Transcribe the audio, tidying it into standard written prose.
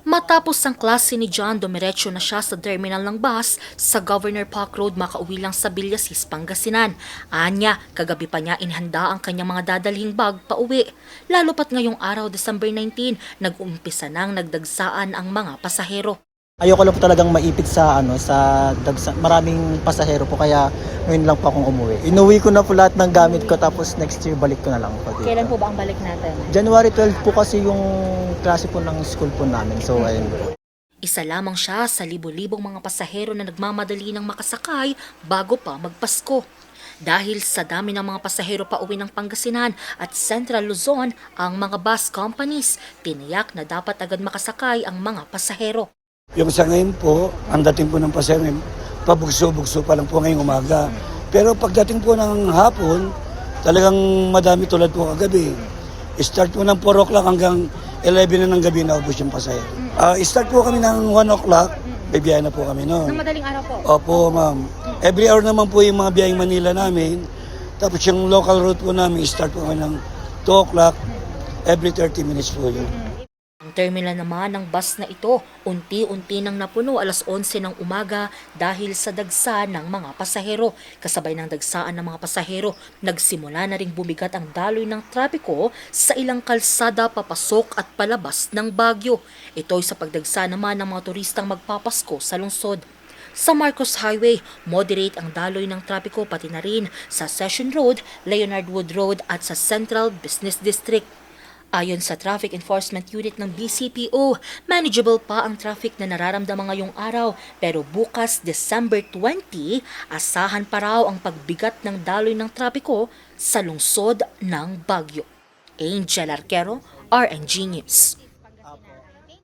Matapos ang klase ni John, dumiretso na siya sa terminal ng bus sa Governor Park Road makauwi lang sa Villasis, Pangasinan. Anya, kagabi pa niya inhanda ang kanyang mga dadalhing bag pauwi. Lalo pat ngayong araw, December 19, nag-umpisa nang nagdagsaan ang mga pasahero. Ayoko lang po talagang maipit sa maraming pasahero po kaya ngayon lang po akong umuwi. Inuwi ko na po lahat ng gamit ko tapos next year balik ko na lang po dito. Kailan po ba ang balik natin? January 12 po kasi yung klase po ng school po namin. So ayun po. Isa lamang siya sa libo-libong mga pasahero na nagmamadali ng makasakay bago pa magpasko. Dahil sa dami ng mga pasahero pa uwi ng Pangasinan at Central Luzon, ang mga bus companies tiniyak na dapat agad makasakay ang mga pasahero. Yung sa ngayon po, ang dating po ng pasahero, pabugso-bugso pa lang po ngayong umaga. Pero pagdating po ng hapon, talagang madami tulad po kagabi. Start po ng 4 o'clock hanggang 11 na ng gabi na ubos yung pasahero. Start po kami ng 1 o'clock, bibiyahe na po kami noon. Ng madaling araw po? Opo, ma'am. Every hour naman po yung mga biyaheng Manila namin. Tapos yung local route po namin, start po kami ng 2 o'clock, every 30 minutes po yun. Ang terminal naman ng bus na ito, unti-unti nang napuno alas 11 ng umaga dahil sa dagsa ng mga pasahero. Kasabay ng dagsaan ng mga pasahero, nagsimula na ring bumigat ang daloy ng trapiko sa ilang kalsada papasok at palabas ng Baguio. Ito'y sa pagdagsa naman ng mga turistang magpapasko sa lungsod. Sa Marcos Highway, moderate ang daloy ng trapiko pati na rin sa Session Road, Leonard Wood Road at sa Central Business District. Ayon sa Traffic Enforcement Unit ng BCPO, manageable pa ang traffic na nararamdaman ngayong araw pero bukas December 20, asahan pa raw ang pagbigat ng daloy ng trapiko sa lungsod ng Baguio. Angel Arquero, RNG News.